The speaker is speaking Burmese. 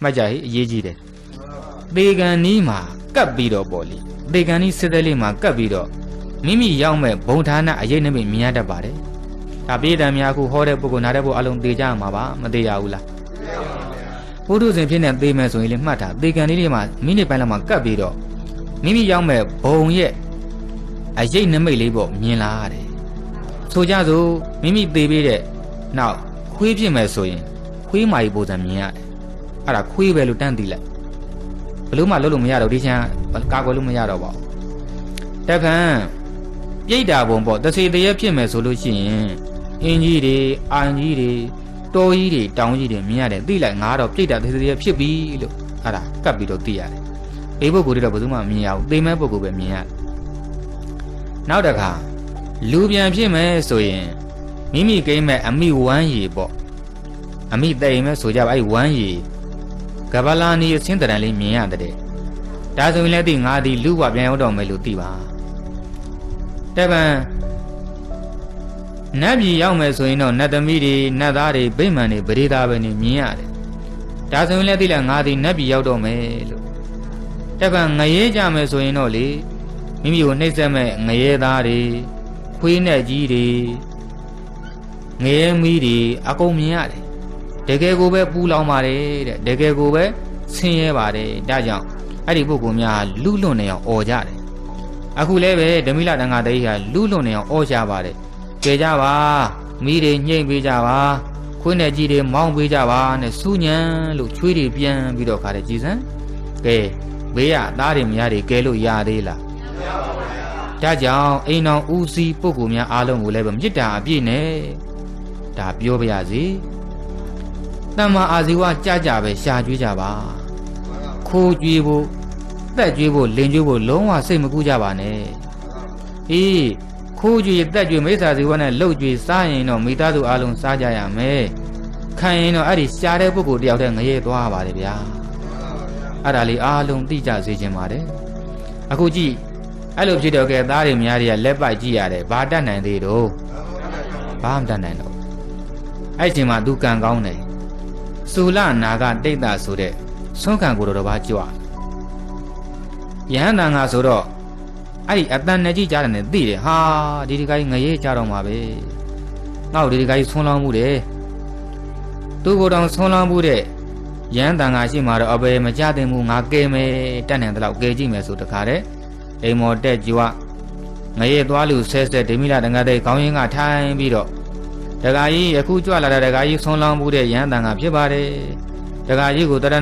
မှတ်ကြဟိအရေးကြီးတယ်သေကန်နီးမှာကပ်ပြီးတော့ပေါ့လေသေကန်နီးစစ်တဲ့လေးမှာကပ်ပြီးတော့မိမိရောက်မဲ့ဘုံဌာနအရေးနိမိတ်မြင်ရတတ်ပါတယ်ဒါပြည်တံများခုဟောတဲ့ပုဂ္ဂိုလ်နားတဲ့ပုဂ္ဂိုလ်အလုံးသေကြမှာပါမသေးရဘူးလားဘုဒ္ဓဇင်ဖြစ်နေသေမယ်ဆိုရင်လေမှတ်တာသေကန်လေးမှာမိနစ်ပိုင်းလောက်မှာကပ်ပြီးတော့မိမိရောက်မဲ့ဘုံရဲ့အရေးနိမိတ်လေးပေါ့မြင်လာရတယ်ဆိုကြစို့မိမိသေပြီးတဲ့နောက်ခွေးဖြစ်မယ်ဆိုရင်ခွေးမာကြီးပုံစံမြင်ရတယ်အဲ့ဒါခွေးပဲလို့တန်းသိလိုက်ဘလို့မှလုပ်လို့မရတော့ဒီချမ်းကာကွယ်လို့မရတော့ပါဘူးတပံပြိတ္တာဘုံပေါ့တစေတရေဖြစ်မယ်ဆိုလို့ရှိရင်အင်းကြီးတွေအာကြီးတွေတောကြီးတွေတောင်ကြီးတွေမြင်ရတယ်သိလိုက်ငါတော့ပြိတ္တာတစေတရေဖြစ်ပြီလို့အဲ့ဒါကပ်ပြီးတော့သိရတယ်ဘေးပုဂ္ဂိုလ်တွေတော့ဘယ်သူမှမမြင်ရဘူးသေမဲ့ပုဂ္ဂိုလ်ပဲမြင်ရတယ်နောက်တစ်ခါလူပြန်ဖြစ်မယ်ဆိုရင်မိမိကိမ်းမဲ့အမိဝမ်းရည်ပေါ့အမိတိမ်မဲ့ဆိုကြပါအဲ့ဝမ်းရည်ကပလာနီအစင်းတရံလေးမြင်ရတယ်ဒါဆိုရင်လည်းဒီငါဒီလူ့ဘဝပြန်ရောက်တော့မယ်လို့သိပါတပံနတ်ပြည်ရောက်မယ်ဆိုရင်တော့နတ်သမီးတွေနတ်သားတွေဗိမာန်တွေပရိသတ်ပဲနေမြင်ရတယ်ဒါဆိုရင်လည်းသိလားငါဒီနတ်ပြည်ရောက်တော့မယ်လို့တပံငရဲကြမယ်ဆိုရင်တော့လေမိမိကိုနှိမ့်ဆက်မဲ့ငရဲသားတွေခွေးနဲ့ကြီးတွေငရဲမီးတွေအကုန်မြင်ရတယ်တကယ်ကိုပဲပူလောင်ပါတယ်တဲ့တကယ်ကိုပဲဆင်းရဲပါတယ်ဒါကြောင့်အဲ့ဒီပုဂ္ဂိုလ်များလူလွတ်နေအောင်អော်ကြတယ်အခုလည်းပဲဓမိလတန်ခါတည်းဟာလူလွတ်နေအောင်អော်ကြပါတယ်ကြဲကြပါမီးတွေညှိမ့်ပေးကြပါခွေးနဲ့ကြီးတွေမောင်းပေးကြပါနဲ့စူးညံလို့ချွေးတွေပြန်ပြီးတော့ခါတဲ့ကြည်စံကဲဘေးရသားတွေမရတွေကဲလို့ရသေးလားမရပါဘူးဗျာဒါကြောင့်အိမ်တော်ဦးစီးပုဂ္ဂိုလ်များအားလုံးကိုလည်းပဲမေတ္တာအပြည့်နဲ့ဒါပြောပါရစေတမ္မာအာဇီဝကြကြပဲရှာကြွေးကြပါခိုးကြွေးဖို့တက်ကြွေးဖို့လင်ကြွေးဖို့လုံးဝစိတ်မကူးကြပါနဲ့အေးခိုးကြွေးတက်ကြွေးမိစ္ဆာဇီဝနဲ့လှုပ်ကြွေးစားရင်တော့မိသားစုအလုံးစားကြရမယ်ခံရင်တော့အဲ့ဒီရှားတဲ့ပုဂ္ဂိုလ်တယောက်တည်းငရဲသွားပါလေဗျာအဲ့ဒါလေးအားလုံးသိကြစေခြင်းပါတယ်အခုကြည့်အဲ့လိုဖြစ်တော့ကဲသားတွေများတွေကလက်ပိုက်ကြည့်ရတယ်ဘာတတ်နိုင်သေးတော့ဘာမတတ်နိုင်တော့အဲ့ချိန်မှာသူကံကောင်းတယ်စူလနာကတိတ်တာဆိုတဲ့ဆွမ်းခံကိုယ်တော်ဘာကြွယဟန်တန်ကဆိုတော့အဲ့ဒီအတန်နဲ့ကြည့်ကြတယ်နဲ့သိတယ်ဟာဒီဒီကိုင်းငရဲကြတော့မှာပဲငါ့ကိုဒီဒီကိုင်းဆွမ်းလောင်းမှုတယ်သူကိုယ်တော်ဆွမ်းလောင်းမှုတဲ့ယဟန်တန်ကရှိမှတော့အဘယ်မကြတဲ့မှုငါကဲမယ်တက်နိုင်တဲ့လောက်ကဲကြည့်မယ်ဆိုတခါတဲ့အိမ်မော်တက်ကြွငရဲသွားလူဆဲဆဲဒေမိလာတန်ကတဲ့ခေါင်းရင်းကထိုင်ပြီးတော့ဒကာကြီးအခုကြွလာတဲ့ဒကာကြီးဆွမ်းလောင်းမှုတဲ့ယဟန်တန်ကဖြစ်ပါတယ်ဒကာကြီးကိုတရဏ